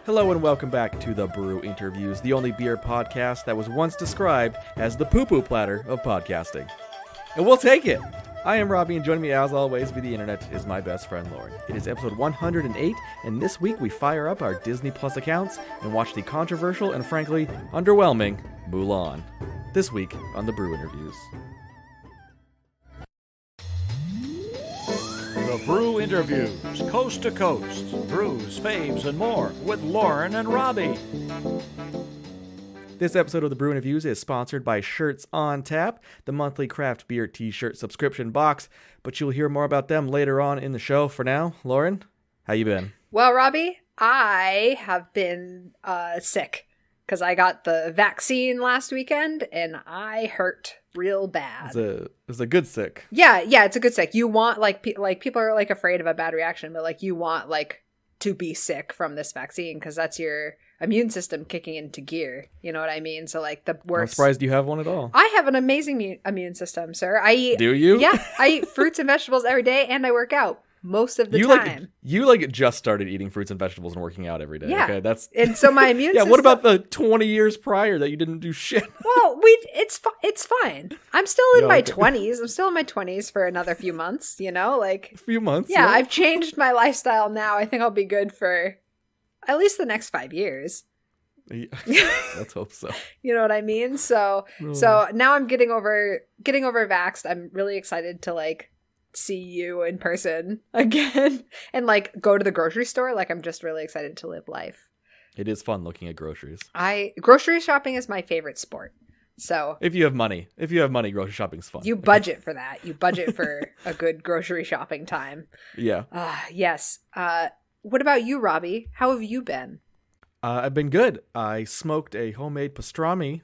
Hello and welcome back to the Brew Interviews, the only beer podcast that was once described as the poo-poo platter of podcasting. And we'll take it! I am Robbie, and joining me as always via the internet is my best friend Lauren. It is episode 108, and this week we fire up our Disney Plus accounts and watch the controversial and frankly underwhelming Mulan. This week on the Brew Interviews. The Brew Interviews, coast to coast, brews, faves, and more with Lauren and Robbie. This episode of the Brew Interviews is sponsored by Shirts on Tap, the monthly craft beer t-shirt subscription box, but you'll hear more about them later on in the show. For now, Lauren, how you been? Well, Robbie, I have been sick because I got the vaccine last weekend and I hurt real bad. It was a good sick. Yeah, it's a good sick. You want people are afraid of a bad reaction, but you want to be sick from this vaccine because that's your immune system kicking into gear. You know what I mean? So the worst. I'm surprised you have one at all. I have an amazing immune system, sir. Do you? Yeah, I eat fruits and vegetables every day, and I work out most of the time. You just started eating fruits and vegetables and working out every day. Yeah. Okay, and so my immune yeah. system. What about the 20 years prior that you didn't do shit? Well, it's fine. I'm still in my 20s. I'm still in my 20s for another few months. A few months. Yeah, I've changed my lifestyle now. I think I'll be good for at least the next 5 years. Yeah, let's hope so. You know what I mean? So now I'm getting over vaxxed. I'm really excited to see you in person again and go to the grocery store. I'm just really excited to live life. It is fun looking at groceries. Grocery shopping is my favorite sport. So if you have money, grocery shopping's fun. You budget for that. You budget for a good grocery shopping time. Yeah. Yes. What about you, Robbie? How have you been? I've been good. I smoked a homemade pastrami.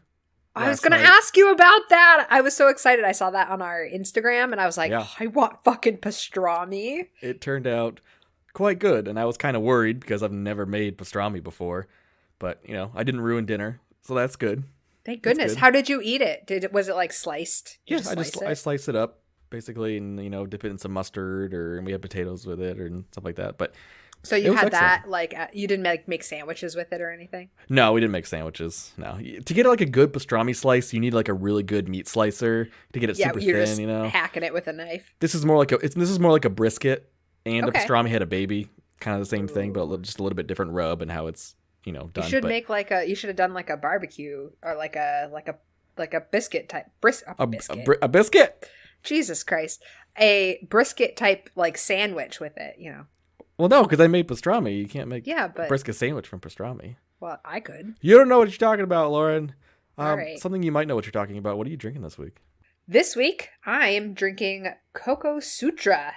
I was going to ask you about that. I was so excited. I saw that on our Instagram and I was like, yeah. I want fucking pastrami. It turned out quite good. And I was kind of worried because I've never made pastrami before. But, I didn't ruin dinner. So that's good. Thank goodness. How did you eat it? Was it sliced? I sliced it up basically and, dip it in some mustard and we had potatoes with it and stuff like that. But so you had that, you didn't make sandwiches with it or anything? No, we didn't make sandwiches. No. To get a good pastrami slice, you need a really good meat slicer to get it super you're thin, just hacking it with a knife. This is more like a brisket and a pastrami had a baby, kind of the same thing, but just a little bit different rub and how it's, done. You should you should have done a barbecue or a biscuit type a biscuit. Jesus Christ. A brisket type sandwich with it, Well, no, because I made pastrami. You can't make a brisket sandwich from pastrami. Well, I could. You don't know what you're talking about, Lauren. All right. Something you might know what you're talking about. What are you drinking this week? This week, I am drinking Coco Sutra,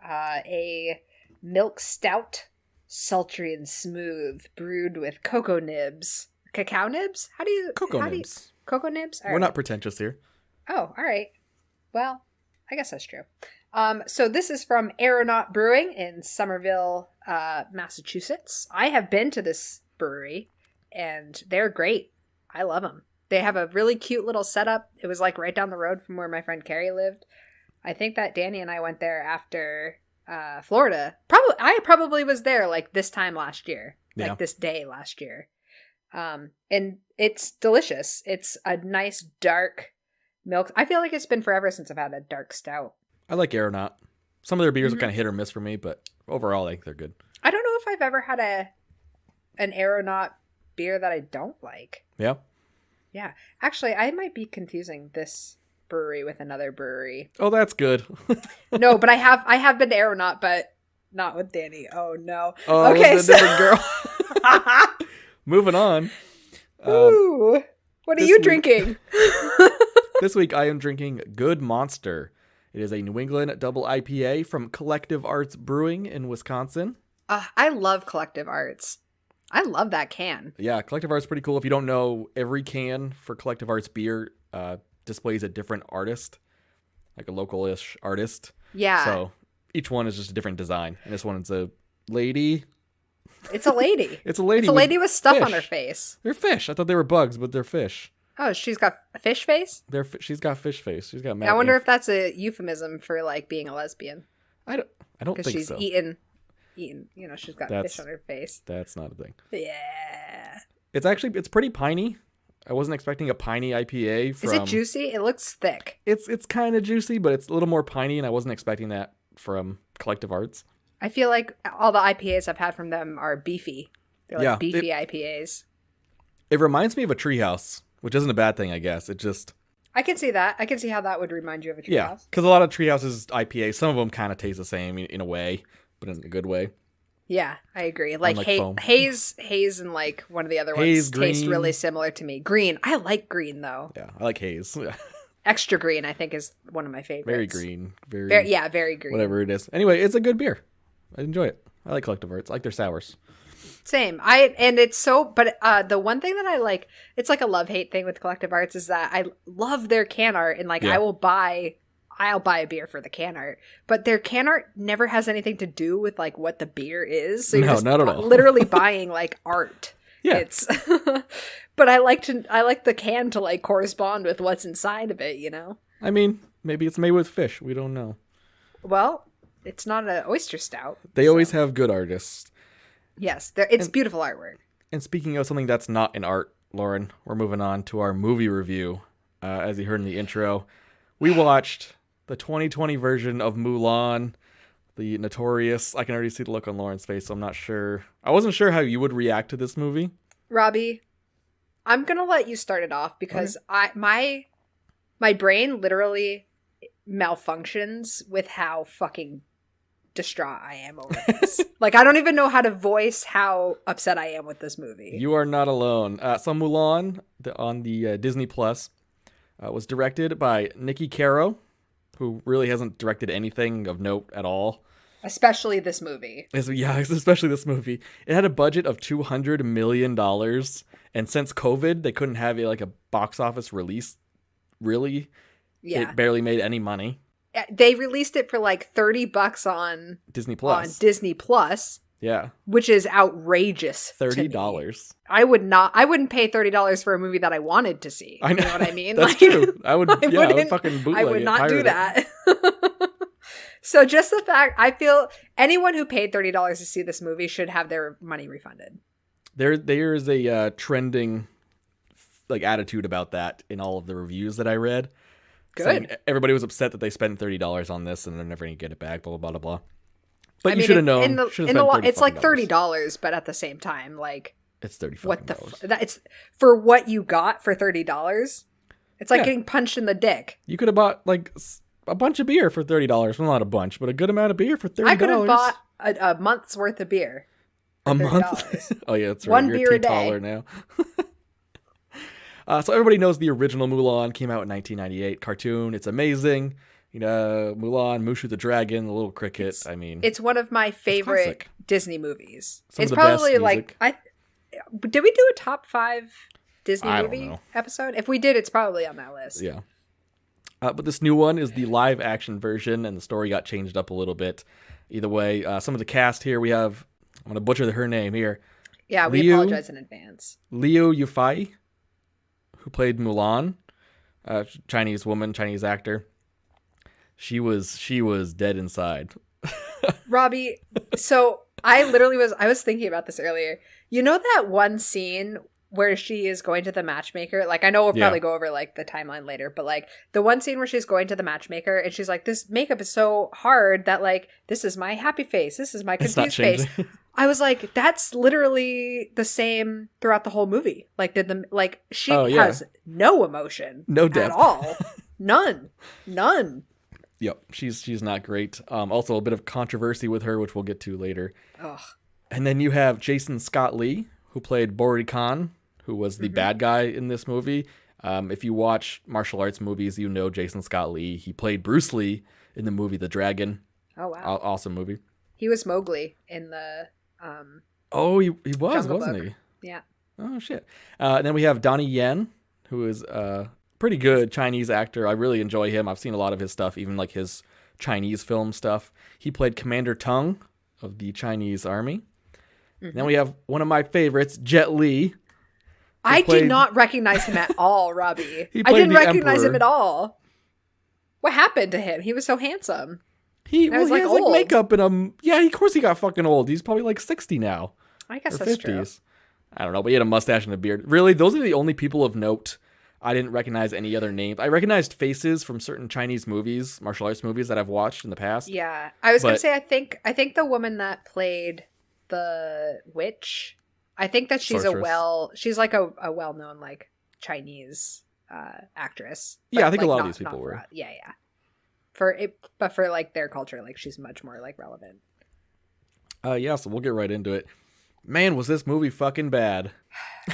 a milk stout, sultry and smooth, brewed with cocoa nibs. Cacao nibs? Cocoa nibs. Cocoa nibs? We're not pretentious here. Oh, all right. Well, I guess that's true. So this is from Aeronaut Brewing in Somerville, Massachusetts. I have been to this brewery, and they're great. I love them. They have a really cute little setup. It was right down the road from where my friend Carrie lived. I think that Danny and I went there after Florida. I probably was there this time last year, this day last year. And it's delicious. It's a nice dark milk. I feel like it's been forever since I've had a dark stout. I like Aeronaut. Some of their beers are kind of hit or miss for me, but overall, I think they're good. I don't know if I've ever had an Aeronaut beer that I don't like. Yeah? Yeah. Actually, I might be confusing this brewery with another brewery. Oh, that's good. No, but I have been to Aeronaut, but not with Danny. Oh, no. Oh, okay, so... different girl. Moving on. Ooh. What are you drinking? This week, I am drinking Good Monster. It is a New England double IPA from Collective Arts Brewing in Wisconsin. I love Collective Arts. I love that can. Yeah, Collective Arts is pretty cool. If you don't know, every can for Collective Arts beer displays a different artist, a local-ish artist. Yeah. So each one is just a different design. And this one is a lady. It's a lady. It's a lady. It's a lady with stuff fish. On her face. They're fish. I thought they were bugs, but they're fish. Oh, she's got a fish face? She's got fish face. She's got. I wonder if that's a euphemism for being a lesbian. I don't think because she's so. eating eating. You know, she's got That's- fish on her face. That's not a thing. Yeah. It's pretty piney. I wasn't expecting a piney IPA from... Is it juicy? It looks thick. It's kind of juicy, but it's a little more piney, and I wasn't expecting that from Collective Arts. I feel like all the IPAs I've had from them are beefy. They're like beefy IPAs. It reminds me of a Treehouse, which isn't a bad thing, I guess. It just... I can see that. I can see how that would remind you of a treehouse. Yeah, because a lot of Treehouse's IPAs, some of them kind of taste the same in a way, but in a good way. Yeah, I agree. Like foam. Haze and like one of the other Haze, ones taste green. really similar to me. Green. I like green though. Yeah, I like Haze. Yeah. Extra green, I think, is one of my favorites. Very green. Very very green. Whatever it is. Anyway, it's a good beer. I enjoy it. I like Collective Arts. I like their sours. Same. But the one thing that I like, it's like a love-hate thing with Collective Arts, is that I love their can art, and like I'll buy a beer for the can art, but their can art never has anything to do with like what the beer is. So you're just not at all. literally buying like art. Yeah. It's but I like the can to like correspond with what's inside of it, you know? I mean, maybe it's made with fish. We don't know. Well, it's not an oyster stout. They always have good artists. Yes, it's beautiful artwork. And speaking of something that's not an art, Lauren, we're moving on to our movie review. As you heard in the intro, we watched the 2020 version of Mulan, the notorious... I can already see the look on Lauren's face, so I'm not sure. I wasn't sure how you would react to this movie. Robbie, I'm going to let you start it off because my brain literally malfunctions with how fucking distraught I am over this. Like, I don't even know how to voice how upset I am with this movie. You are not alone. So Mulan, on the Disney Plus, was directed by Nikki Caro, who really hasn't directed anything of note at all. Especially this movie. Especially this movie. It had a budget of $200 million, and since COVID, they couldn't have a box office release, really. Yeah. It barely made any money. They released it for like $30 on Disney Plus. On Disney Plus. Yeah. Which is outrageous. $30. I wouldn't pay $30 for a movie that I wanted to see. I know. You know what I mean? That's true. I would fucking bootleg I would not do it. that. So just the fact, I feel anyone who paid $30 to see this movie should have their money refunded. There is a trending attitude about that in all of the reviews that I read. Good. Everybody was upset that they spent $30 on this and they're never going to get it back, blah, blah, blah, blah. But you should have known. It's like $30, but at the same time, like... It's $30. What it's for what you got for $30? It's like getting punched in the dick. You could have bought, a bunch of beer for $30. Well, not a bunch, but a good amount of beer for $30. I could have bought a month's worth of beer. A month? Oh, yeah, that's right. One You're beer a day. Taller now. So everybody knows the original Mulan came out in 1998. Cartoon. It's amazing. Mulan, Mushu the Dragon, the little cricket. It's one of my favorite Disney movies. It's probably did we do a top 5 Disney I movie don't know. episode? If we did, it's probably on that list. Yeah. But this new one is the live action version, and the story got changed up a little bit. Either way, some of the cast here we have. I'm going to butcher her name here. Yeah, we apologize in advance. Liu Yufei, who played Mulan, Chinese woman, Chinese actor. She was dead inside. Robbie, so I was thinking about this earlier. You know that one scene where she is going to the matchmaker? Like, I know we'll probably go over the timeline later, but the one scene where she's going to the matchmaker and she's like, this makeup is so hard that this is my happy face. This is my confused face. I was like, that's literally the same throughout the whole movie. She has no emotion. No depth. At all. None. Yep, she's not great. Also, a bit of controversy with her, which we'll get to later. Ugh. And then you have Jason Scott Lee, who played Bori Khan, who was the bad guy in this movie. If you watch martial arts movies, you know Jason Scott Lee. He played Bruce Lee in the movie The Dragon. Oh, wow. Awesome movie. He was Mowgli in the... he was, Jungle wasn't Book. he? Yeah. Oh, shit. And then we have Donnie Yen, who is a pretty good Chinese actor. I really enjoy him. I've seen a lot of his stuff, even his Chinese film stuff. He played Commander Tung of the Chinese army. Mm-hmm. Then we have one of my favorites, Jet Li. I did not recognize him at all, Robbie. I played didn't the recognize Emperor. him at all. What happened to him? He was so handsome. He was, has old. makeup in him. Yeah, of course he got fucking old. He's probably like 60 now. I guess Or that's 50s. true. I don't know, but he had a mustache and a beard. Really, those are the only people of note. I didn't recognize any other names. I recognized faces from certain Chinese movies, martial arts movies that I've watched in the past. Yeah, I was gonna say I think the woman that played the witch, I think that she's Sorceress. she's like a well-known like Chinese actress. Yeah, but, I think a like, lot of not- these people not for were. us. Yeah, yeah. For it, but for like their culture, like she's much more like relevant. Yeah, so we'll get right into it. Man, was this movie fucking bad.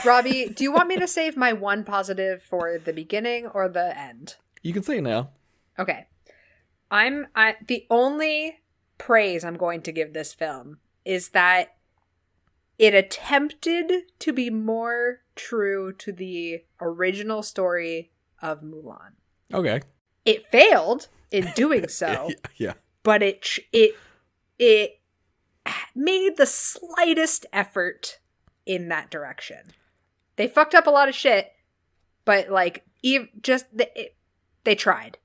Robbie, do you want me to save my one positive for the beginning or the end? You can say it now. Okay. The only praise I'm going to give this film is that it attempted to be more true to the original story of Mulan. Okay. It failed in doing so, Yeah. but it made the slightest effort in that direction. They fucked up a lot of shit, but like they tried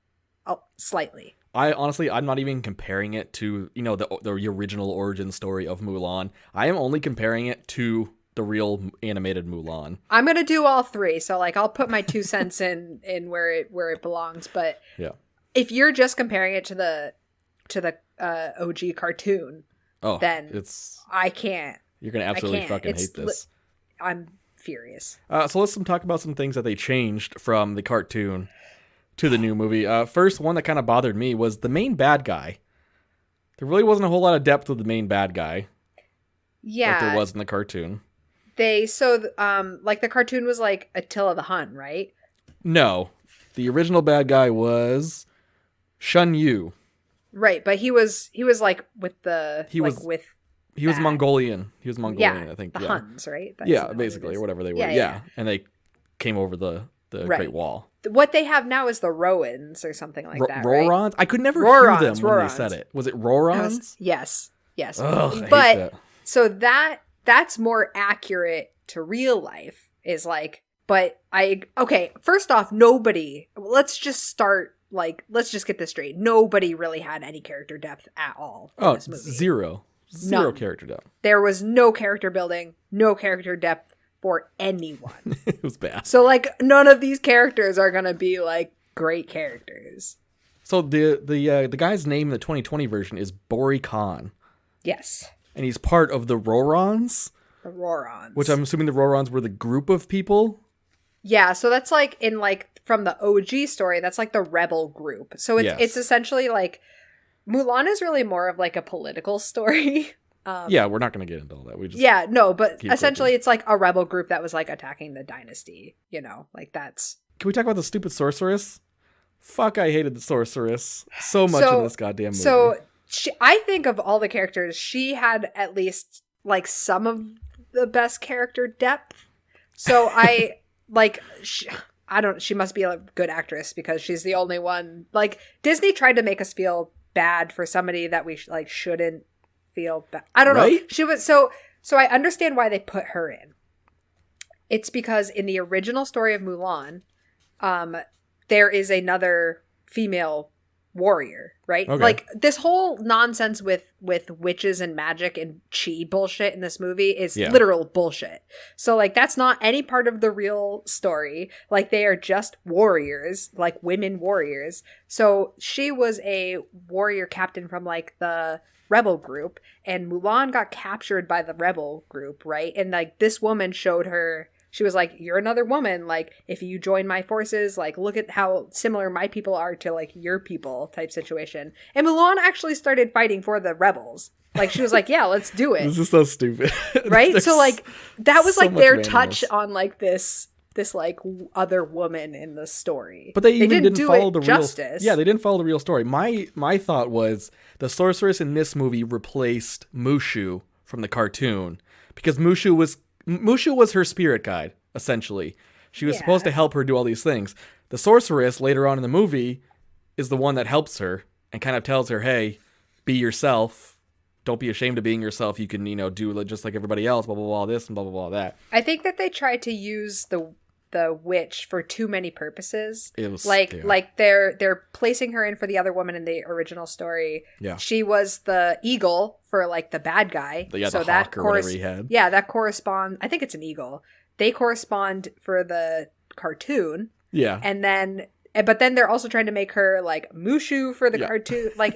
slightly. I'm not even comparing it to, the original origin story of Mulan. I am only comparing it to the real animated Mulan. I'm gonna do all three, so like I'll put my 2 cents in where it belongs. But Yeah. if you're just comparing it to the OG cartoon, Oh, then I can't. You're gonna absolutely can't. fucking hate this. I'm furious. So let's talk about some things that they changed from the cartoon to the new movie. First, one that kind of bothered me was the main bad guy. There really wasn't a whole lot of depth with the main bad guy. Yeah, like there was in the cartoon. Like the cartoon was like Attila the Hun, right? No, the original bad guy was Shun Yu. Right, but he was like with the He was Mongolian. He was Mongolian, I think. The Huns, right? Yeah, basically, or whatever they were. Yeah. And they came over the Great Wall. What they have now is the Rowans or something like that, right? Rorons? I could never hear them when they said it. Was it Rorons? Yes. Ugh, but I hate that. So that's more accurate to real life is like, but first off, let's just get this straight. Nobody really had any character depth at all in this movie. Zero None. character depth. There was no character building, no character depth for anyone. It was bad. So like none of these characters are going to be like great characters. So the guy's name in the 2020 version is Bori Khan. Yes. And he's part of the Rorons. The Rorons. Which I'm assuming the Rorons were the group of people. Yeah, so that's like in like from the OG story, that's like the rebel group. So it's essentially like Mulan is really more of like a political story. Yeah, we're not going to get into all that. But essentially it's like a rebel group that was like attacking the dynasty, like that's... Can we talk about the stupid sorceress? Fuck, I hated the sorceress so much in this goddamn movie. So I think of all the characters, she had at least like some of the best character depth. So I she must be a good actress because she's the only one. Like Disney tried to make us feel bad for somebody that we shouldn't feel bad. I don't know. She was so I understand why they put her in. It's because in the original story of Mulan, there is another female warrior, right? Okay. Like this whole nonsense with witches and magic and chi bullshit in this movie is literal bullshit. So like that's not any part of the real story. Like they are just warriors, like women warriors. So she was a warrior captain from like the rebel group, and Mulan got captured by the rebel group, right? And like this woman showed her, she was like, you're another woman. Like, if you join my forces, like, look at how similar my people are to, like, your people type situation. And Mulan actually started fighting for the rebels. Like, she was like, yeah, let's do it. This is so stupid. Right? So, like, that was, so like, their randomness. touch on, like, this like, other woman in the story. But they didn't follow the justice. real... Yeah, they didn't follow the real story. My thought was the sorceress in this movie replaced Mushu from the cartoon. Because Mushu was her spirit guide, essentially. She was supposed to help her do all these things. The sorceress, later on in the movie, is the one that helps her and kind of tells her, hey, be yourself. Don't be ashamed of being yourself. You can, do just like everybody else, blah, blah, blah, this and blah, blah, blah, that. I think that they tried to use the witch for too many purposes. It was like yeah. like they're placing her in for the other woman in the original story. Yeah. She was the eagle for like the bad guy. The so the hawk or whatever he had. Yeah, that correspond. I think it's an eagle. They correspond for the cartoon. Yeah. And then, but then they're also trying to make her like Mushu for the cartoon. Like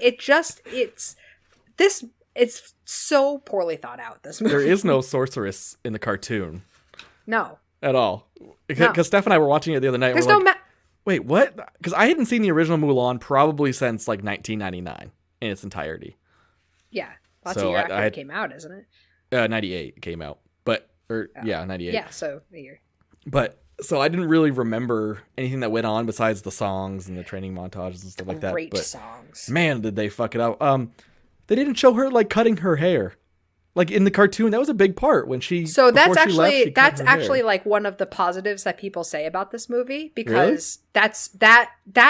it's so poorly thought out. This movie. There is no sorceress in the cartoon. No. At all. Because Steph and I were watching it the other night. There's and no wait, what? Because I hadn't seen the original Mulan probably since like 1999 in its entirety. Yeah. Lots So of year after I it came out, isn't it? 98 came out. But, 98. Yeah, so the year. But, so I didn't really remember anything that went on besides the songs and the training montages and stuff like that. Great But songs. man, did they fuck it up. They didn't show her like cutting her hair. Like in the cartoon, that was a big part when she. So that's actually actually like one of the positives that people say about this movie, because that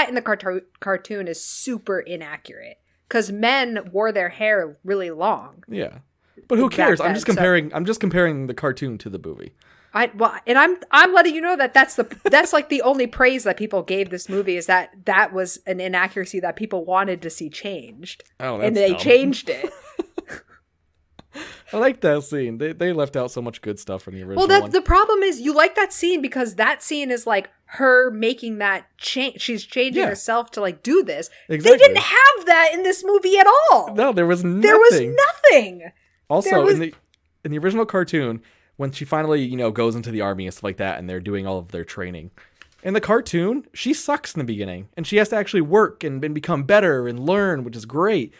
in the cartoon is super inaccurate, because men wore their hair really long. Yeah, but who cares? Then, I'm just comparing the cartoon to the movie. I'm letting you know that that's like the only praise that people gave this movie, is that was an inaccuracy that people wanted to see changed. Oh, that's and they dumb. changed it. I like that scene. They left out so much good stuff from the original. Well, one. the problem is you like that scene because that scene is like her making that change. She's changing herself to like do this. Exactly. They didn't have that in this movie at all. No, there was nothing. There was nothing. Also, in the original cartoon, when she finally goes into the army and stuff like that, and they're doing all of their training, in the cartoon she sucks in the beginning, and she has to actually work and become better and learn, which is great.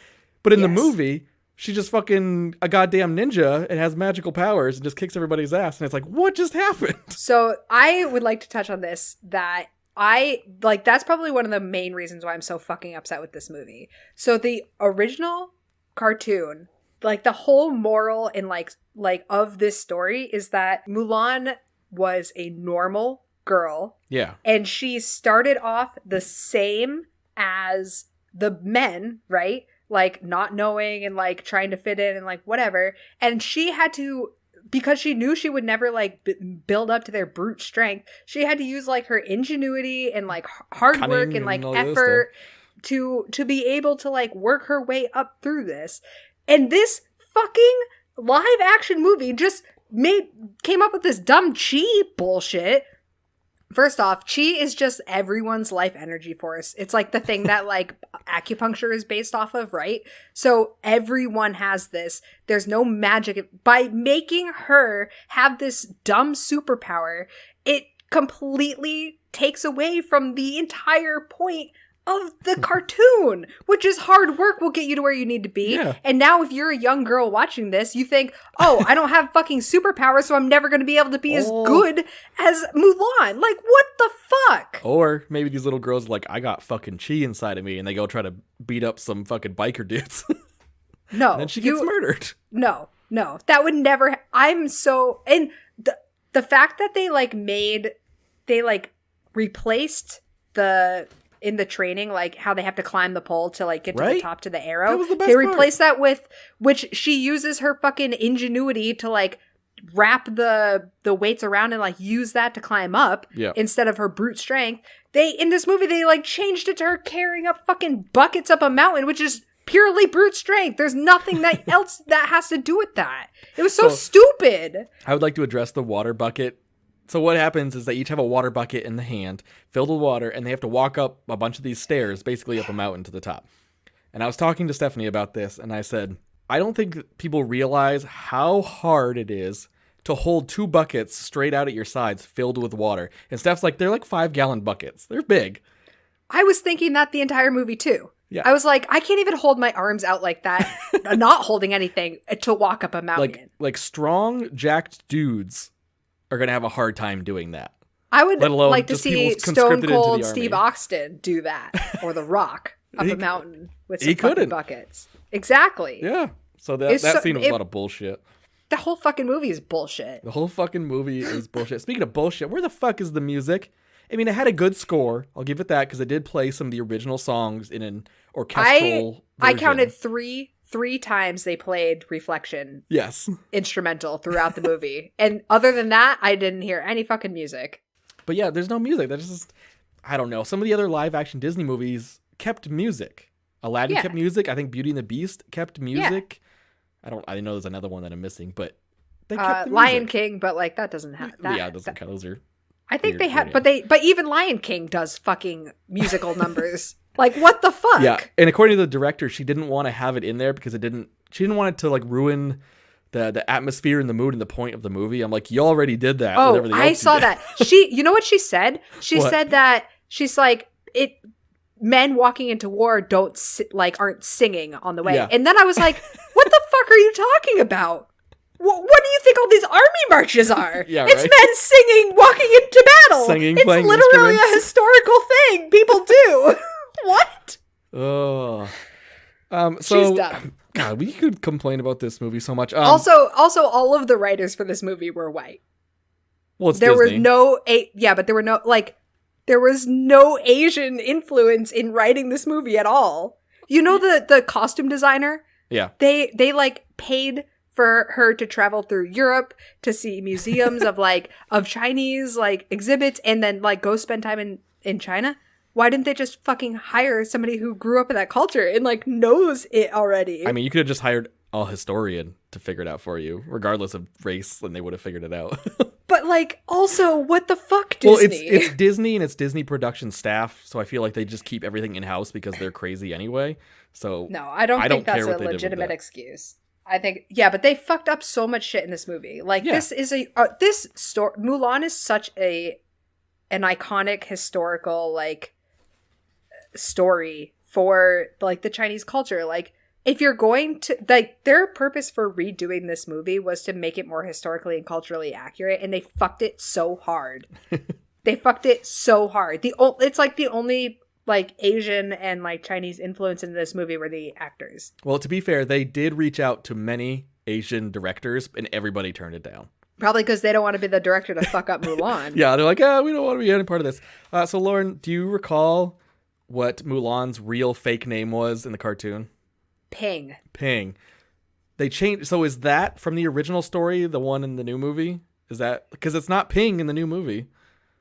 But in the movie, she's just fucking a goddamn ninja and has magical powers and just kicks everybody's ass. And it's like, what just happened? So I would like to touch on this, that that's probably one of the main reasons why I'm so fucking upset with this movie. So the original cartoon, like the whole moral and like of this story is that Mulan was a normal girl. Yeah. And she started off the same as the men, right? Like not knowing and like trying to fit in and like whatever. And she had to, because she knew she would never like build up to their brute strength, she had to use like her ingenuity and like hard Cunning work and like effort to be able to like work her way up through this. And this fucking live action movie just came up with this dumb chi bullshit. First off, chi is just everyone's life energy force. It's like the thing that like acupuncture is based off of, right? So everyone has this. There's no magic. By making her have this dumb superpower, it completely takes away from the entire point of the cartoon, which is hard work will get you to where you need to be. Yeah. And now if you're a young girl watching this, you think, oh, I don't have fucking superpowers, so I'm never going to be able to be as good as Mulan. Like, what the fuck? Or maybe these little girls are like, I got fucking chi inside of me, and they go try to beat up some fucking biker dudes. No. And then she gets murdered. No. That would never... I'm so... And the fact that they replaced in the training, like how they have to climb the pole to like get to the top to the arrow. That was the best they replaced that with, which she uses her fucking ingenuity to like wrap the weights around and like use that to climb up instead of her brute strength. In this movie, they like changed it to her carrying up fucking buckets up a mountain, which is purely brute strength. There's nothing that else that has to do with that. It was so stupid. I would like to address the water bucket. So what happens is they each have a water bucket in the hand filled with water, and they have to walk up a bunch of these stairs, basically up a mountain to the top. And I was talking to Stephanie about this, and I said, I don't think people realize how hard it is to hold 2 buckets straight out at your sides filled with water. And Steph's like, they're like 5-gallon buckets. They're big. I was thinking that the entire movie too. Yeah. I was like, I can't even hold my arms out like that, not holding anything, to walk up a mountain. Like strong, jacked dudes are going to have a hard time doing that. I would alone like to just see people conscripted Stone Cold into the Steve army. Austin do that, or The Rock up a mountain with some he fucking couldn't. buckets. Exactly. Yeah. So that scene was a lot of bullshit. The whole fucking movie is bullshit. The whole fucking movie is bullshit. Speaking of bullshit, where the fuck is the music? I mean, it had a good score. I'll give it that, because it did play some of the original songs in an orchestral I version. counted three times they played Reflection Yes. instrumental throughout the movie. And other than that, I didn't hear any fucking music. But yeah, there's no music. That's just, I don't know. Some of the other live action Disney movies kept music. Aladdin kept music. I think Beauty and the Beast kept music. I know there's another one that I'm missing, but they kept the music. Lion King, but like that doesn't have that. Yeah, it doesn't count. Those are. I think they had, but even Lion King does fucking musical numbers. Like, what the fuck? Yeah, and according to the director, she didn't want to have it in there because she didn't want it to like ruin the atmosphere and the mood and the point of the movie. I'm like, you already did that. Oh, I saw that. You know what she said? She said that she's like, men walking into war aren't singing on the way. Yeah. And then I was like, what the fuck are you talking about? What do you think all these army marches are? Yeah, it's right? men singing, walking into battle. Singing, it's playing literally instruments. a historical thing people do. What? Oh. She's dumb. God, we could complain about this movie so much. Also, all of the writers for this movie were white. Well, it's There Disney. was there was no Asian influence in writing this movie at all. You know the costume designer? Yeah. They like paid for her to travel through Europe to see museums of Chinese like exhibits and then like go spend time in China. Why didn't they just fucking hire somebody who grew up in that culture and like knows it already? I mean, you could have just hired a historian to figure it out for you, regardless of race, and they would have figured it out. But like, also, what the fuck, Disney? Well, it's Disney and it's Disney production staff, so I feel like they just keep everything in house because they're crazy anyway. So no, I don't think that's care a what they did with legitimate that. excuse. I think, yeah, but they fucked up so much shit in this movie. Like, this is this story. Mulan is such an iconic historical like story for like the Chinese culture. Like, if you're going to like, their purpose for redoing this movie was to make it more historically and culturally accurate, and they fucked it so hard. They fucked it so hard. It's like the only like Asian and like Chinese influence in this movie were the actors. Well, to be fair, they did reach out to many Asian directors, and everybody turned it down. Probably because they don't want to be the director to fuck up Mulan. Yeah, they're like, we don't want to be any part of this. So, Lauren, do you recall what Mulan's real fake name was in the cartoon? Ping. They changed. So is that from the original story, the one in the new movie? Is that because it's not Ping in the new movie?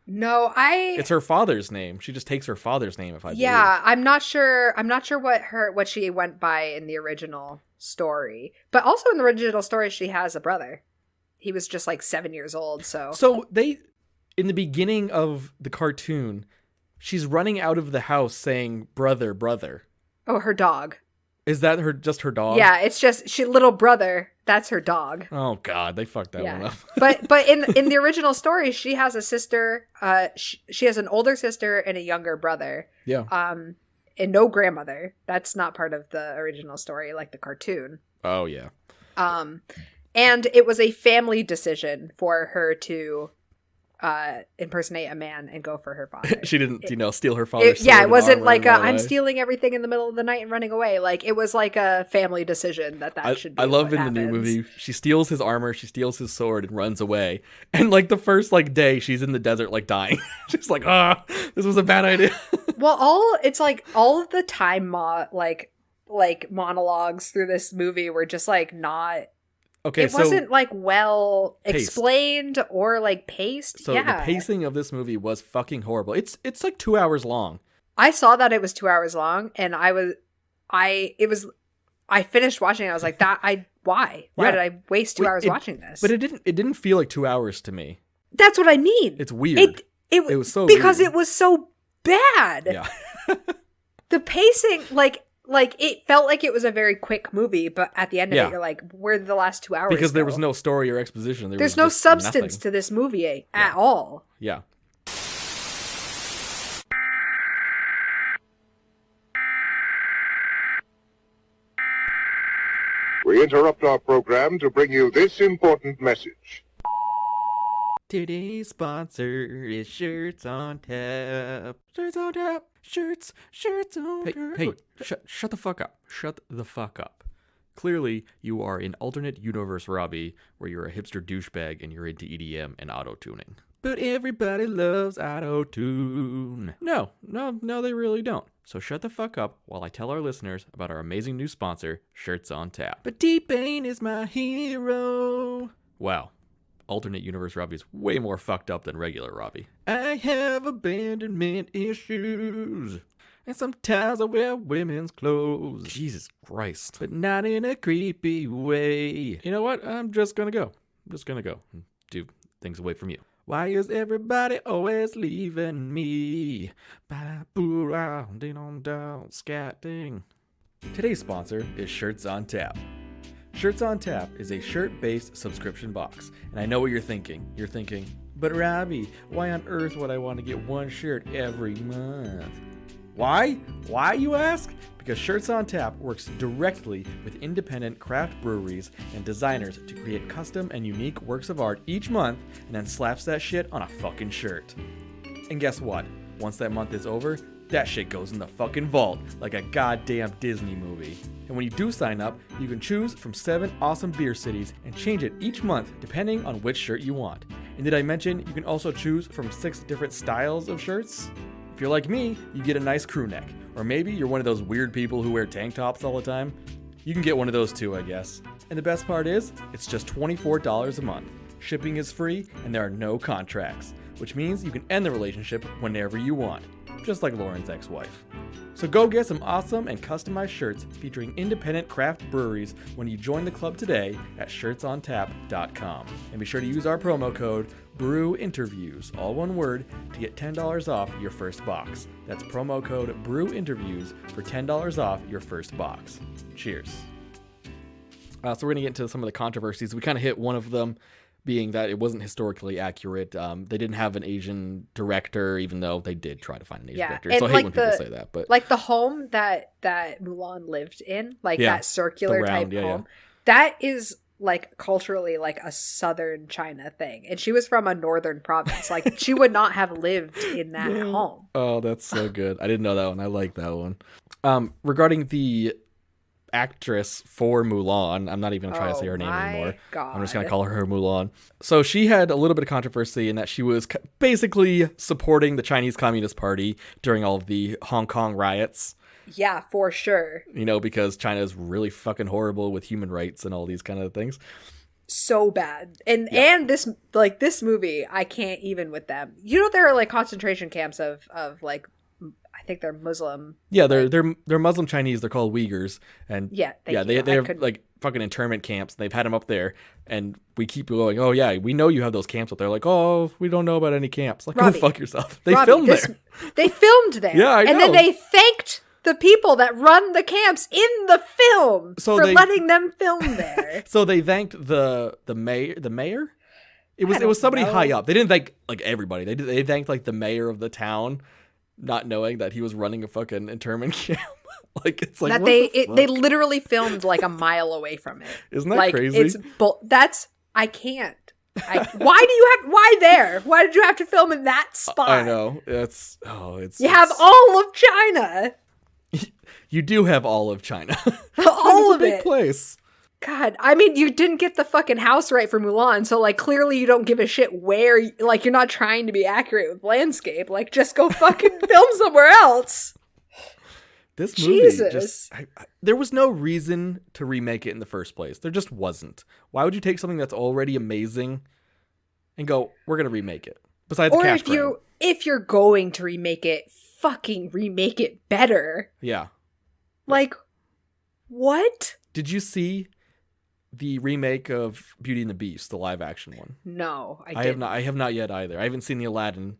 No, it's her father's name. She just takes her father's name. Yeah, I'm not sure what she went by in the original story. But also in the original story, she has a brother. He was just like 7 years old. So they, in the beginning of the cartoon, she's running out of the house saying "brother, brother." Oh, her dog. Is that just her dog? Yeah, it's just little brother. That's her dog. Oh God, they fucked that one up. but in the original story, she has a sister. She has an older sister and a younger brother. Yeah. And no grandmother. That's not part of the original story, like the cartoon. Oh yeah. And it was a family decision for her to impersonate a man and go for her father. She didn't, steal her father's sword. Yeah, it wasn't like I'm away. stealing everything in the middle of the night and running away. Like, it was like a family decision that should be I love what in happens. the new movie, she steals his armor, she steals his sword, and runs away. And like the first like day, she's in the desert like dying. She's like, this was a bad idea. Well, all of the time like monologues through this movie were just like not. Okay, it wasn't like well explained or like paced. So the pacing of this movie was fucking horrible. It's like 2 hours long. I saw that it was 2 hours long, and I finished watching it. I was like, why did I waste 2 hours watching this? But it didn't feel like 2 hours to me. That's what I mean. It's weird. It was so because weird. it was so bad. Yeah. The pacing, like it felt like it was a very quick movie, but at the end of it, you're like, where did the last 2 hours Because there go? was no story or exposition. There's no substance to this movie at all. Yeah. We interrupt our program to bring you this important message. Today's sponsor is Shirts on Tap. Shirts on Tap. Shirts on Tap. Hey, shut the fuck up. Shut the fuck up. Clearly, you are in alternate universe Robbie, where you're a hipster douchebag and you're into EDM and auto-tuning. But everybody loves auto-tune. No, they really don't. So shut the fuck up while I tell our listeners about our amazing new sponsor, Shirts on Tap. But T-Pain is my hero. Wow. alternate universe Robbie is way more fucked up than regular Robbie. I have abandonment issues. And sometimes I wear women's clothes. Jesus Christ. But not in a creepy way. You know what? I'm just gonna go. I'm just gonna go and do things away from you. Why is everybody always leaving me? Scatting. Today's sponsor is Shirts on Tap. Shirts on Tap is a shirt-based subscription box. And I know what you're thinking. You're thinking, but Robbie, why on earth would I want to get one shirt every month? Why? Why, you ask? Because Shirts on Tap works directly with independent craft breweries and designers to create custom and unique works of art each month and then slaps that shit on a fucking shirt. And guess what? Once that month is over, that shit goes in the fucking vault like a goddamn Disney movie. And when you do sign up, you can choose from 7 awesome beer cities and change it each month depending on which shirt you want. And did I mention you can also choose from 6 different styles of shirts? If you're like me, you get a nice crew neck. Or maybe you're one of those weird people who wear tank tops all the time. You can get one of those too, I guess. And the best part is, it's just $24 a month. Shipping is free, and there are no contracts, which means you can end the relationship whenever you want, just like Lauren's ex-wife. So go get some awesome and customized shirts featuring independent craft breweries when you join the club today at shirtsontap.com. And be sure to use our promo code BREWINTERVIEWS, all one word, to get $10 off your first box. That's promo code BREWINTERVIEWS for $10 off your first box. Cheers. So we're going to get into some of the controversies. We kind of hit one of them, being that it wasn't historically accurate. They didn't have an Asian director, even though they did try to find an Asian director. So I hate when people say that. But like the home that Mulan lived in, like that circular round, type home, that is like culturally like a southern China thing. And she was from a northern province. Like she would not have lived in that home. Oh, that's so good. I didn't know that one. I like that one. Regarding the actress for Mulan, I'm not even gonna try to say her name anymore. God. I'm just gonna call her Mulan. So she had a little bit of controversy in that she was basically supporting the Chinese Communist Party during all of the Hong Kong riots. Yeah, for sure. You know, because China is really fucking horrible with human rights and all these kind of things. So bad. And this movie, I can't even with them. You know, there are like concentration camps of like, I think they're Muslim. Yeah, they're Muslim Chinese. They're called Uyghurs, and they have like fucking internment camps. They've had them up there, and we keep going. Oh yeah, we know you have those camps up there. Like, oh, we don't know about any camps. Like, Robbie, go fuck yourself. They filmed there. They filmed there. Yeah, I know. And then they thanked the people that run the camps in the film for letting them film there. So they thanked the mayor. It was somebody high up. They didn't thank like everybody. They thanked like the mayor of the town, not knowing that he was running a fucking internment camp. Like it's like that they literally filmed like a mile away from it. Isn't that like, crazy? I can't. Why there? Why did you have to film in that spot? I know. You have all of China. You do have all of China. All of it. It's a big it. place. God, I mean, you didn't get the fucking house right for Mulan, so like clearly you don't give a shit where, like you're not trying to be accurate with landscape. Like just go fucking film somewhere else. This movie there was no reason to remake it in the first place. There just wasn't. Why would you take something that's already amazing and go, we're going to remake it? Besides the cash grab. If you're going to remake it, fucking remake it better. Yeah. Like, what? Did you see the remake of Beauty and the Beast, the live action one? No, I didn't. I have not yet either. I haven't seen the Aladdin.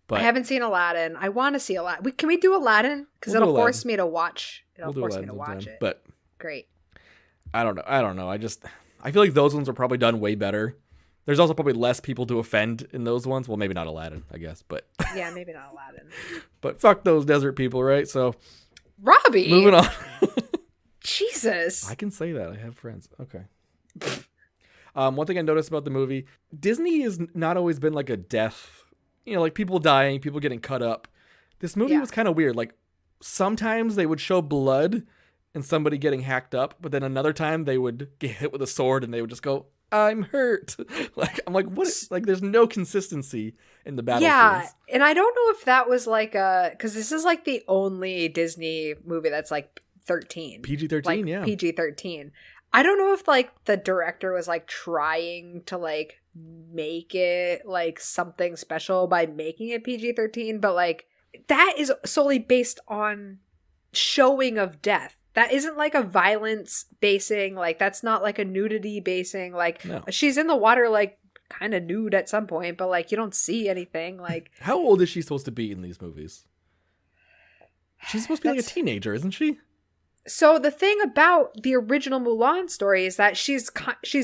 But I haven't seen Aladdin. I want to see Aladdin. Can we do Aladdin? Because it'll force me to watch. It'll force me to watch it. But great. I don't know. I feel like those ones are probably done way better. There's also probably less people to offend in those ones. Well, maybe not Aladdin, I guess, but yeah, maybe not Aladdin. But fuck those desert people, right? So, Robbie, moving on. Jesus, I can say that. I have friends. Okay. One thing I noticed about the movie: Disney has not always been like a death. You know, like people dying, people getting cut up. This movie was kind of weird. Like sometimes they would show blood and somebody getting hacked up, but then another time they would get hit with a sword and they would just go, I'm hurt. I'm like, what? Like, there's no consistency in the battle scenes. And I don't know if that was like because this is like the only Disney movie that's like 13. PG-13, like, yeah. PG-13. I don't know if like the director was like trying to like make it like something special by making it PG-13, but like that is solely based on showing of death. That isn't like a violence basing, like that's not like a nudity basing. Like No. she's in the water like kind of nude at some point, but like you don't see anything. Like How old is she supposed to be in these movies? She's supposed to be like a That's- teenager, isn't she? So the thing about the original Mulan story is that she's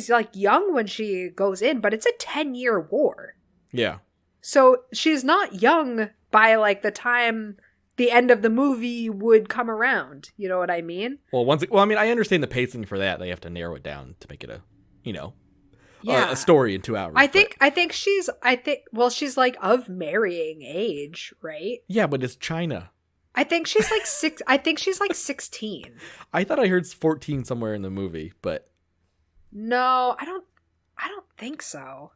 like young when she goes in, but it's a 10-year war. Yeah. So she's not young by like the time the end of the movie would come around. You know what I mean? Well, I mean, I understand the pacing for that. They have to narrow it down to make it a, Yeah. a story in 2 hours. I think she's like of marrying age, right? Yeah, but it's China. I think she's like 16. I thought I heard 14 somewhere in the movie, but No, I don't think so.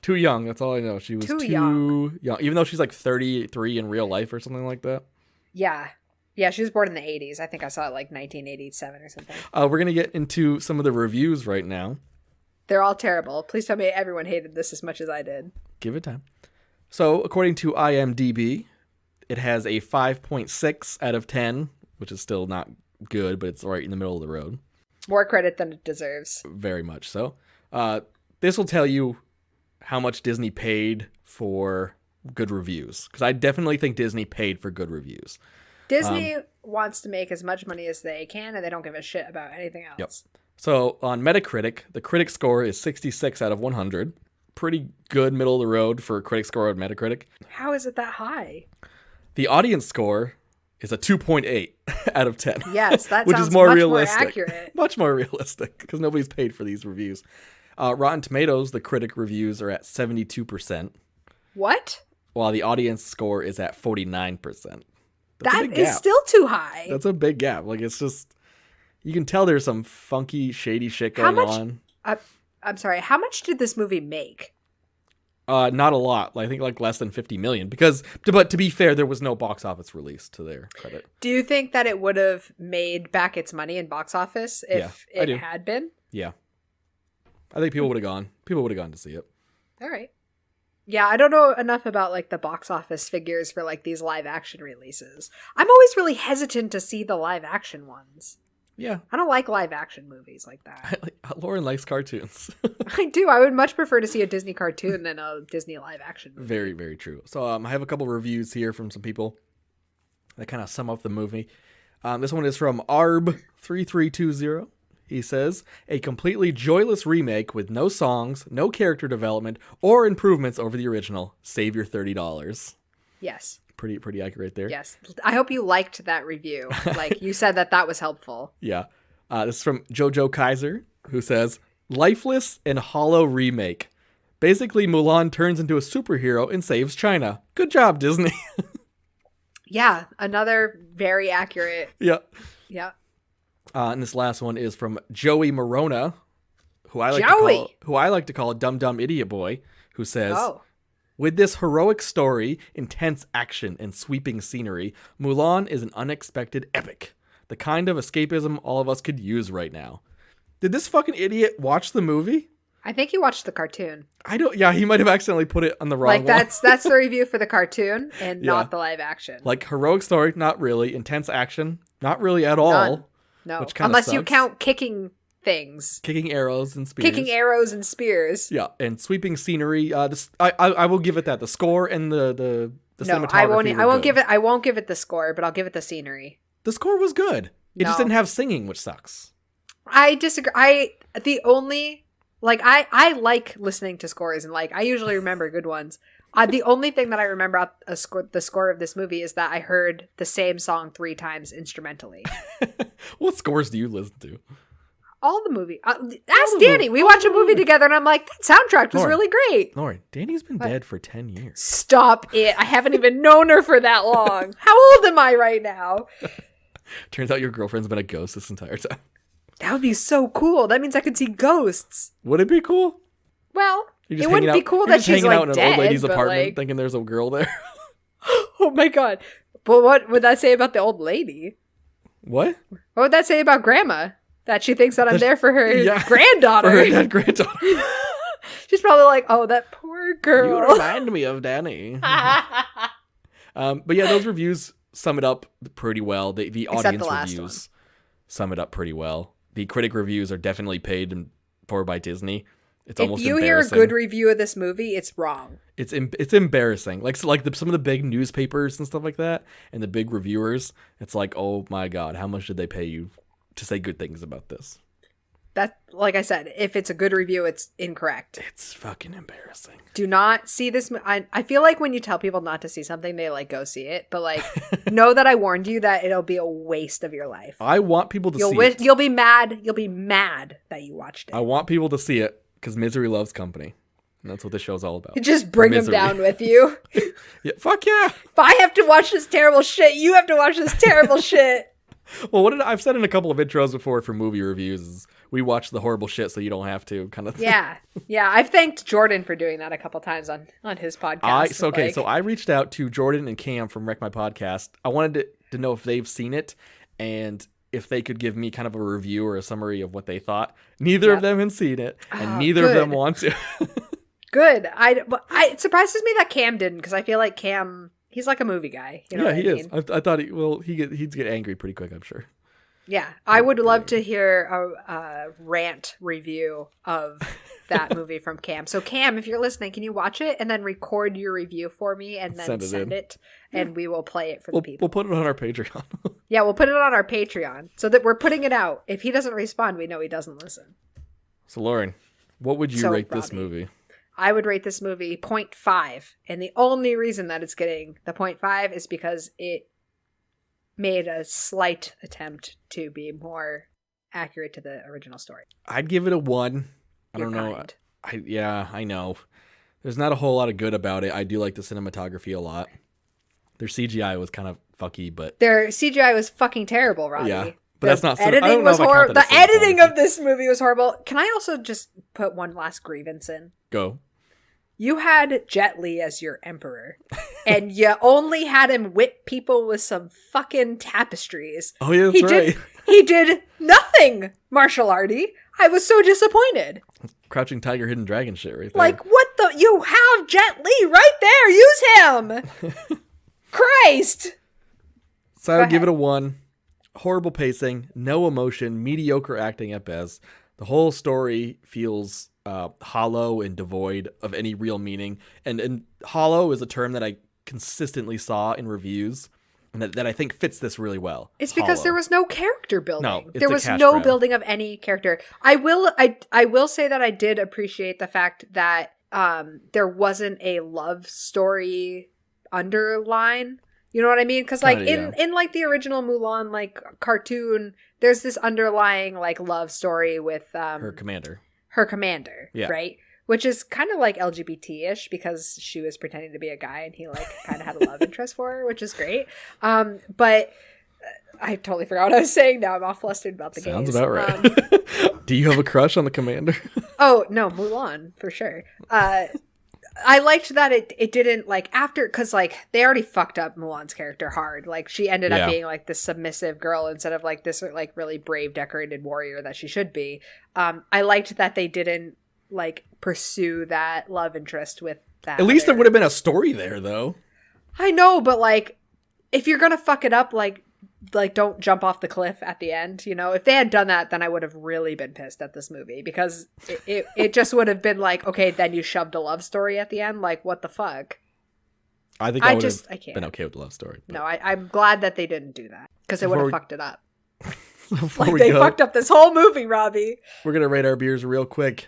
too young. That's all I know. She was Too too young. young. Even though she's like 33 in real life or something like that. Yeah. Yeah, she was born in the 80s. I think I saw it like 1987 or something. We're going to get into some of the reviews right now. They're all terrible. Please tell me everyone hated this as much as I did. Give it time. So, according to IMDb, it has a 5.6 out of 10, which is still not good, but it's right in the middle of the road. More credit than it deserves. Very much so. This will tell you how much Disney paid for good reviews, because I definitely think Disney paid for good reviews. Disney wants to make as much money as they can, and they don't give a shit about anything else. Yep. So on Metacritic, the critic score is 66 out of 100. Pretty good middle of the road for a critic score on Metacritic. How is it that high? The audience score is a 2.8 out of 10. Yes, that which sounds is more much realistic. more accurate. Much more realistic, because nobody's paid for these reviews. Rotten Tomatoes, the critic reviews are at 72%, What? while the audience score is at 49%. That's a That big is gap. still too high. That's a big gap. Like, it's just, you can tell there's some funky, shady shit How going much- on. I'm sorry, how much did this movie make? Not a lot. I think like less than 50 million. But to be fair, there was no box office release to their credit. Do you think that it would have made back its money in box office if Yeah, I do. it had been? Yeah, I think people would have gone. People would have gone to see it. All right. Yeah, I don't know enough about like the box office figures for like these live action releases. I'm always really hesitant to see the live action ones. Yeah, I don't like live action movies like that. Lauren likes cartoons. I do. I would much prefer to see a Disney cartoon than a Disney live action movie. Very, very true. So I have a couple reviews here from some people that kind of sum up the movie. This one is from Arb3320. He says, a completely joyless remake with no songs, no character development, or improvements over the original. Save your $30. Yes. Pretty accurate there. Yes. I hope you liked that review. Like you said that was helpful. Yeah. This is from Jojo Kaiser, who says, lifeless and hollow remake. Basically, Mulan turns into a superhero and saves China. Good job, Disney. Yeah. Another very accurate. Yeah. Yeah. And this last one is from Joey Morona, who I like to call a dumb dumb idiot boy, who says, Oh. with this heroic story, intense action, and sweeping scenery, Mulan is an unexpected epic. The kind of escapism all of us could use right now. Did this fucking idiot watch the movie? I think you watched the cartoon. Yeah, he might have accidentally put it on the wrong one. That's the review for the cartoon and Yeah. not the live action. Like, heroic story, not really. Intense action, not really at all. None. No, which kinda unless you sucks. count kicking things. Kicking arrows and spears. Kicking arrows and spears. Yeah, and sweeping scenery. I will give it that. The score and the No, cinematography I were won't good. I won't give it the score, but I'll give it the scenery. The score was good. It just No. didn't have singing, which sucks. I disagree. I like listening to scores, and like I usually remember good ones. The only thing that I remember about the score of this movie is that I heard the same song 3 times instrumentally. What scores do you listen to? All the movie. Ask the Danny. We all watch the a movie movie. together, and I'm like, that soundtrack was Lauren. really great. Lauren, Danny's been dead for 10 years. Stop it. I haven't even known her for that long. How old am I right now? Turns out your girlfriend's been a ghost this entire time. That would be so cool. That means I could see ghosts. Would it be cool? Well, You're it just wouldn't hanging be out- cool you're that just she's hanging out like in an dead, old lady's but apartment like, thinking there's a girl there. oh my god. But what would that say about the old lady? What? What would that say about Grandma? That she thinks that I'm there for her Yeah. granddaughter. For her dead granddaughter. She's probably like, oh, that poor You girl. remind me of Danny. But yeah, those reviews sum it up pretty well. The Except audience the last reviews sum it up pretty well. The critic reviews are definitely paid for by Disney. It's If almost you hear a embarrassing. good review of this movie, it's wrong. It's embarrassing. Like some of the big newspapers and stuff like that, and the big reviewers. It's like, oh my god, how much did they pay you to say good things about this? That, like I said, if it's a good review, it's incorrect. It's fucking embarrassing. Do not see this. I feel like when you tell people not to see something, they like go see it. But like, know that I warned you that it'll be a waste of your life. I want people to see it. You'll be mad. You'll be mad that you watched it. I want people to see it because misery loves company. And that's what this show's all about. Just bring them Misery. down with you. Yeah, fuck yeah. If I have to watch this terrible shit, you have to watch this terrible shit. Well, I've said in a couple of intros before for movie reviews is we watch the horrible shit so you don't have to kind of thing. Yeah. I've thanked Jordan for doing that a couple times on his podcast. So I reached out to Jordan and Cam from Wreck My Podcast. I wanted to know if they've seen it and if they could give me kind of a review or a summary of what they thought. Neither of them had seen it, and neither of them want to. Good. It surprises me that Cam didn't, because I feel like Cam, he's like a movie guy. You know what I mean? Is. I thought he'd get angry pretty quick, I'm sure. Yeah, I would love to hear a rant review of that movie from Cam. So Cam, if you're listening, can you watch it and then record your review for me and then send it and we will play it for the people. We'll put it on our Patreon. Yeah, we'll put it on our Patreon so that we're putting it out. If he doesn't respond, we know he doesn't listen. So Lauren, what would you rate this movie? I would rate this movie 0.5. And the only reason that it's getting the 0.5 is because it made a slight attempt to be more accurate to the original story. I'd give it a 1. I don't know. I know. There's not a whole lot of good about it. I do like the cinematography a lot. Their CGI was kind of fucky, but their CGI was fucking terrible, Robbie. Yeah, but that's not. Editing was horrible. The editing of this movie was horrible. Can I also just put one last grievance in? Go. You had Jet Li as your emperor, and you only had him whip people with some fucking tapestries. Oh yeah, that's right. He did nothing martial arty. I was so disappointed. Crouching Tiger, Hidden Dragon shit right there. Like, what the? You have Jet Li right there. Use him. Christ. So I would give it a 1. Horrible pacing, no emotion, mediocre acting at best. The whole story feels hollow and devoid of any real meaning. And hollow is a term that I consistently saw in reviews and that I think fits this really well. It's because there was no character building. No, there was no building of any character. I will say that I did appreciate the fact that there wasn't a love story underline. You know what I mean? Because like in like the original Mulan like cartoon, there's this underlying like love story with her commander, right? Which is kind of like LGBT-ish because she was pretending to be a guy and he like kind of had a love interest for her, which is great. But I totally forgot what I was saying. Now I'm all flustered about the Sounds gays. about right. Do you have a crush on the commander? Oh no, Mulan for sure. I liked that it didn't like after, because like they already fucked up Mulan's character hard. Like she ended up being like this submissive girl instead of like this like really brave decorated warrior that she should be. I liked that they didn't like pursue that love interest with that. At least there would have been a story there though. I know, but like if you're gonna fuck it up, like don't jump off the cliff at the end, you know? If they had done that, then I would have really been pissed at this movie because it just would have been like, okay, then you shoved a love story at the end. Like, what the fuck? I think I would have been okay with the love story. But... No, I'm glad that they didn't do that because it would have fucked it up. Like they fucked up this whole movie, Robbie. We're going to rate our beers real quick.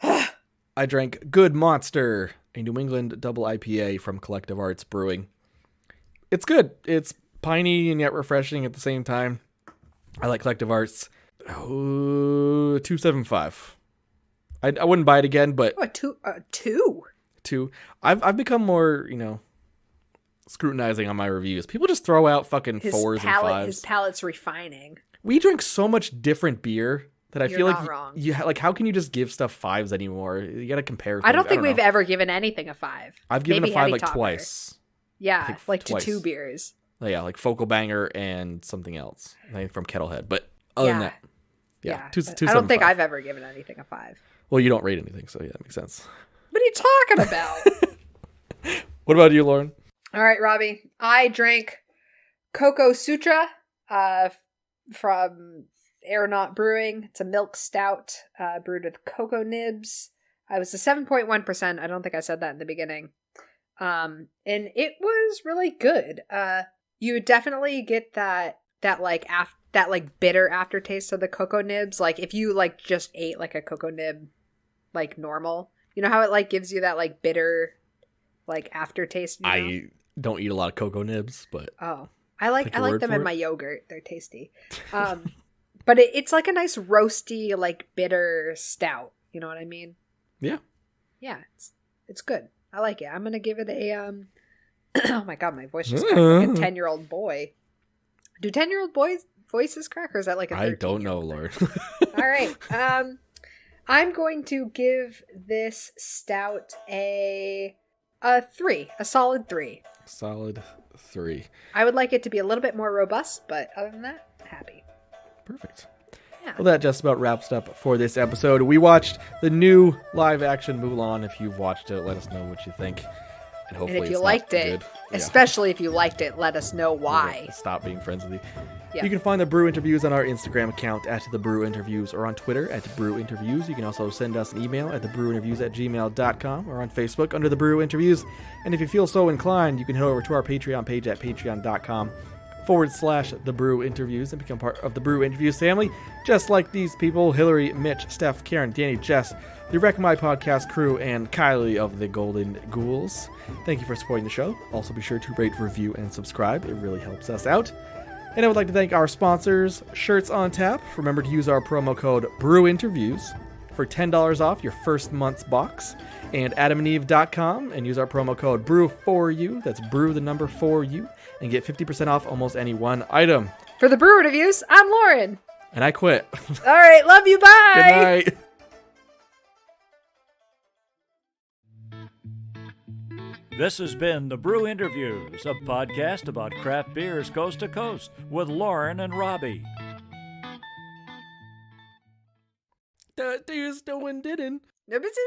I drank Good Monster, a New England double IPA from Collective Arts Brewing. It's good. It's piney and yet refreshing at the same time. I like Collective Arts. 2.75. I wouldn't buy it again, but two. I've become more, scrutinizing on my reviews. People just throw out fucking 4s and 5s. His palate's refining. We drink so much different beer that I feel like wrong. How can you just give stuff 5s anymore? You got to compare. I don't think we've ever given anything a 5. I've given a 5 like twice. Yeah, like to 2 beers. Yeah, like Focal Banger and something else. I think from Kettlehead. But other than that, Yeah. I don't think I've ever given anything a 5. Well, you don't rate anything, so yeah, that makes sense. What are you talking about? What about you, Lauren? All right, Robbie. I drank Cocoa Sutra from Aeronaut Brewing. It's a milk stout brewed with cocoa nibs. I was a 7.1%. I don't think I said that in the beginning. And it was really good. You definitely get that bitter aftertaste of the cocoa nibs. Like if you like just ate like a cocoa nib like normal, you know how it like gives you that like bitter like aftertaste. You know? I don't eat a lot of cocoa nibs, but I like them in my yogurt. They're tasty. But it's like a nice roasty like bitter stout. You know what I mean? Yeah. Yeah, it's good. I like it. I'm gonna give it a oh my god, my voice just cracked like a 10-year-old boy. Do 10-year-old boys voices crack, or is that like a 13-year-old? I don't know, Lord. All right. I'm going to give this stout a 3, a solid 3. Solid 3. I would like it to be a little bit more robust, but other than that, happy. Perfect. Yeah. Well, that just about wraps it up for this episode. We watched the new live-action Mulan. If you've watched it, let us know what you think. And hopefully if you it's liked not it, good. especially if you liked it, let us know why. Stop being friends with you. Yeah. You can find the Brew Interviews on our Instagram account at The Brew Interviews or on Twitter at Brew Interviews. You can also send us an email at thebrewinterviews@gmail.com or on Facebook under The Brew Interviews. And if you feel so inclined, you can head over to our Patreon page at patreon.com/The Brew Interviews and become part of the Brew Interviews family, just like these people: Hillary, Mitch, Steph, Karen, Danny, Jess, the Wreck My Podcast crew, and Kylie of the Golden Ghouls. Thank you for supporting the show. Also be sure to rate, review, and subscribe. It really helps us out. And I would like to thank our sponsors, Shirts on Tap. Remember to use our promo code BREWINTERVIEWS for $10 off your first month's box. And AdamandEve.com and use our promo code BREW4U. That's brew the number 4U. And get 50% off almost any one item. For the Brew Reviews, I'm Lauren. And I quit. All right, love you, bye! Good night. This has been The Brew Interviews, a podcast about craft beers coast to coast with Lauren and Robbie. That is no one didn't. No, this is